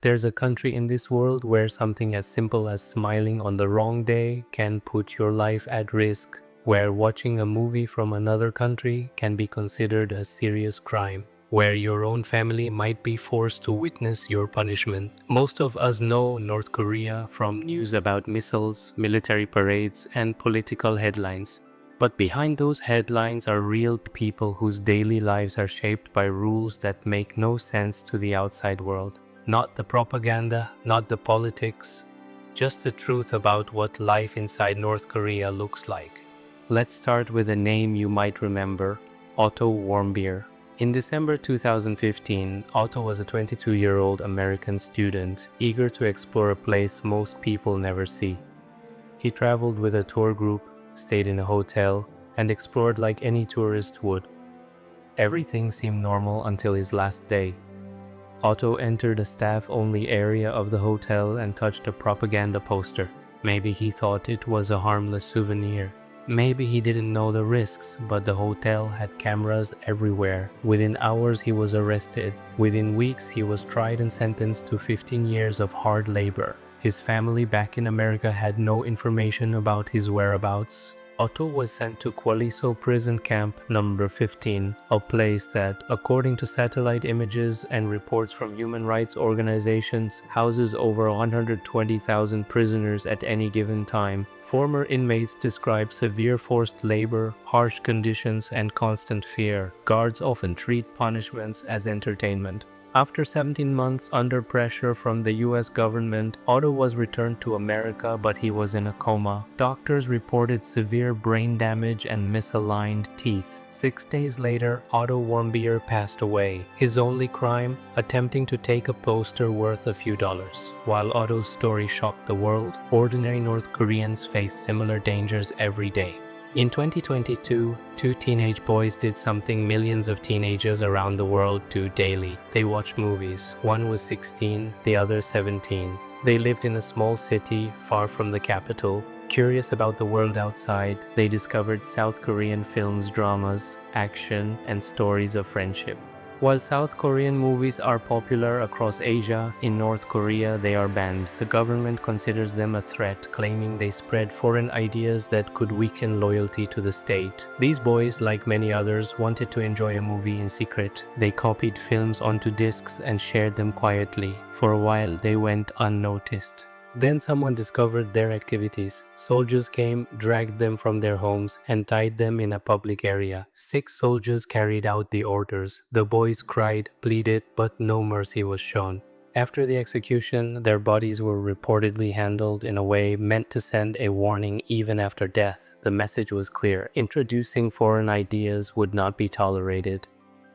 There's a country in this world where something as simple as smiling on the wrong day can put your life at risk, where watching a movie from another country can be considered a serious crime, where your own family might be forced to witness your punishment. Most of us know North Korea from news about missiles, military parades, and political headlines. But behind those headlines are real people whose daily lives are shaped by rules that make no sense to the outside world. Not the propaganda, not the politics, just the truth about what life inside North Korea looks like. Let's start with a name you might remember, Otto Warmbier. In December 2015, Otto was a 22-year-old American student, eager to explore a place most people never see. He traveled with a tour group, stayed in a hotel, and explored like any tourist would. Everything seemed normal until his last day. Otto entered a staff-only area of the hotel and touched a propaganda poster. Maybe he thought it was a harmless souvenir. Maybe he didn't know the risks, but the hotel had cameras everywhere. Within hours he was arrested. Within weeks he was tried and sentenced to 15 years of hard labor. His family back in America had no information about his whereabouts. Otto was sent to Kwaliso prison camp number 15, a place that, according to satellite images and reports from human rights organizations, houses over 120,000 prisoners at any given time. Former inmates describe severe forced labor, harsh conditions, and constant fear. Guards often treat punishments as entertainment. After 17 months under pressure from the US government, Otto was returned to America, but he was in a coma. Doctors reported severe brain damage and misaligned teeth. 6 days later, Otto Warmbier passed away. His only crime? Attempting to take a poster worth a few dollars. While Otto's story shocked the world, ordinary North Koreans face similar dangers every day. In 2022, two teenage boys did something millions of teenagers around the world do daily. They watched movies. One was 16, the other 17. They lived in a small city far from the capital. Curious about the world outside, they discovered South Korean films, dramas, action, and stories of friendship. While South Korean movies are popular across Asia, in North Korea they are banned. The government considers them a threat, claiming they spread foreign ideas that could weaken loyalty to the state. These boys, like many others, wanted to enjoy a movie in secret. They copied films onto discs and shared them quietly. For a while they went unnoticed. Then someone discovered their activities. Soldiers came, dragged them from their homes, and tied them in a public area. 6 soldiers carried out the orders. The boys cried, pleaded, but no mercy was shown. After the execution, their bodies were reportedly handled in a way meant to send a warning even after death. The message was clear: introducing foreign ideas would not be tolerated.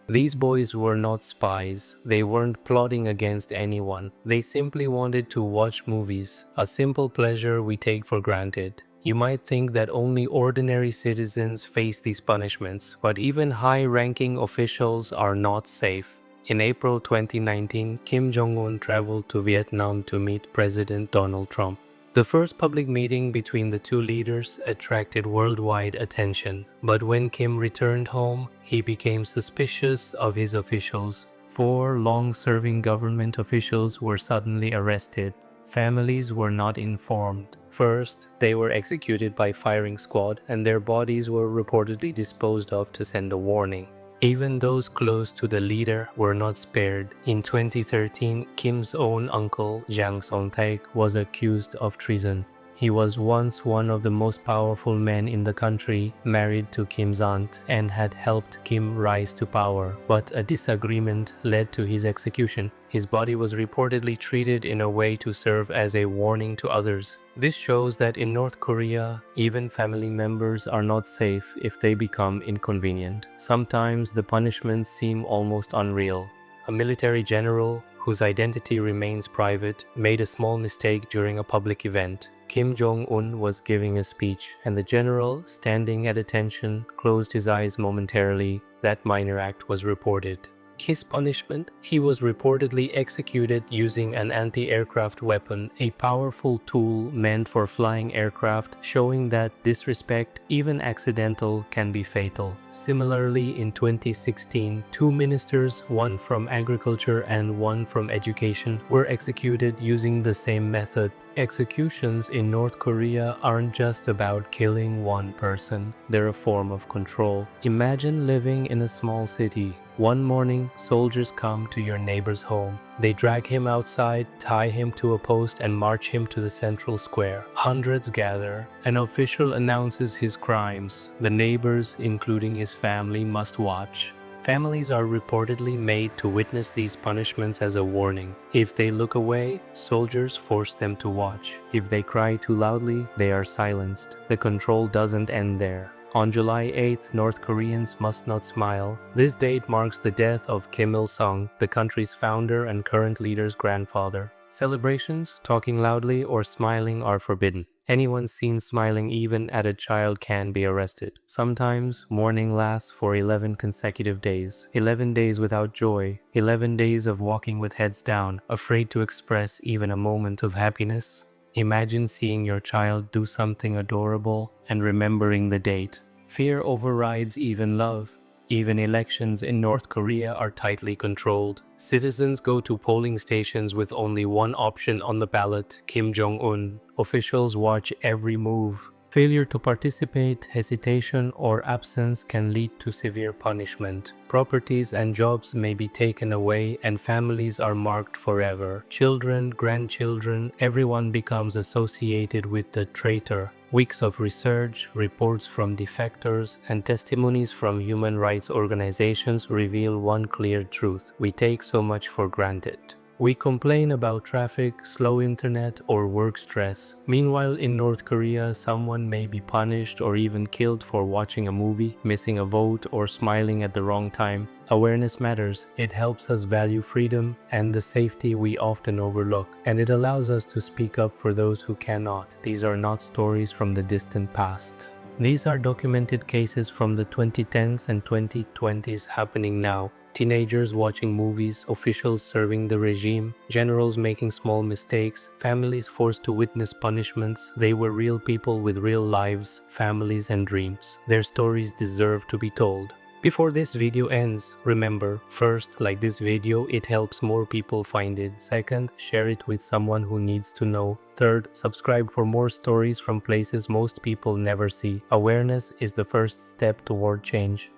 These boys were not spies. They weren't plotting against anyone. They simply wanted to watch movies, a simple pleasure we take for granted. You might think that only ordinary citizens face these punishments, but even high-ranking officials are not safe. In April 2019, Kim Jong-un traveled to Vietnam to meet President Donald Trump. The first public meeting between the two leaders attracted worldwide attention, but when Kim returned home, he became suspicious of his officials. 4 long-serving government officials were suddenly arrested. Families were not informed. First, they were executed by firing squad, and their bodies were reportedly disposed of to send a warning. Even those close to the leader were not spared. In 2013, Kim's own uncle, Jang Song-taek, was accused of treason. He was once one of the most powerful men in the country, married to Kim's aunt, and had helped Kim rise to power. But a disagreement led to his execution. His body was reportedly treated in a way to serve as a warning to others. This shows that in North Korea, even family members are not safe if they become inconvenient. Sometimes the punishments seem almost unreal. A military general, whose identity remains private, made a small mistake during a public event. Kim Jong-un was giving a speech, and the general, standing at attention, closed his eyes momentarily. That minor act was reported. His punishment? He was reportedly executed using an anti-aircraft weapon, a powerful tool meant for flying aircraft, showing that disrespect, even accidental, can be fatal. Similarly, in 2016, two ministers, one from agriculture and one from education, were executed using the same method. Executions in North Korea aren't just about killing one person, they're a form of control. Imagine living in a small city. One morning, soldiers come to your neighbor's home. They drag him outside, tie him to a post, and march him to the central square. Hundreds gather. An official announces his crimes. The neighbors, including his family, must watch. Families are reportedly made to witness these punishments as a warning. If they look away, soldiers force them to watch. If they cry too loudly, they are silenced. The control doesn't end there. On July 8th, North Koreans must not smile. This date marks the death of Kim Il-sung, the country's founder and current leader's grandfather. Celebrations, talking loudly, or smiling are forbidden. Anyone seen smiling even at a child can be arrested. Sometimes, mourning lasts for 11 consecutive days. 11 days without joy. 11 days of walking with heads down, afraid to express even a moment of happiness. Imagine seeing your child do something adorable and remembering the date. Fear overrides even love. Even elections in North Korea are tightly controlled. Citizens go to polling stations with only one option on the ballot, Kim Jong-un. Officials watch every move. Failure to participate, hesitation, or absence can lead to severe punishment. Properties and jobs may be taken away and families are marked forever. Children, grandchildren, everyone becomes associated with the traitor. Weeks of research, reports from defectors, and testimonies from human rights organizations reveal one clear truth: we take so much for granted. We complain about traffic, slow internet, or work stress. Meanwhile, in North Korea, someone may be punished or even killed for watching a movie, missing a vote, or smiling at the wrong time. Awareness matters. It helps us value freedom and the safety we often overlook, and it allows us to speak up for those who cannot. These are not stories from the distant past. These are documented cases from the 2010s and 2020s happening now. Teenagers watching movies, officials serving the regime, generals making small mistakes, families forced to witness punishments. They were real people with real lives, families, and dreams. Their stories deserve to be told. Before this video ends, remember, first, like this video, it helps more people find it. Second, share it with someone who needs to know. Third, subscribe for more stories from places most people never see. Awareness is the first step toward change.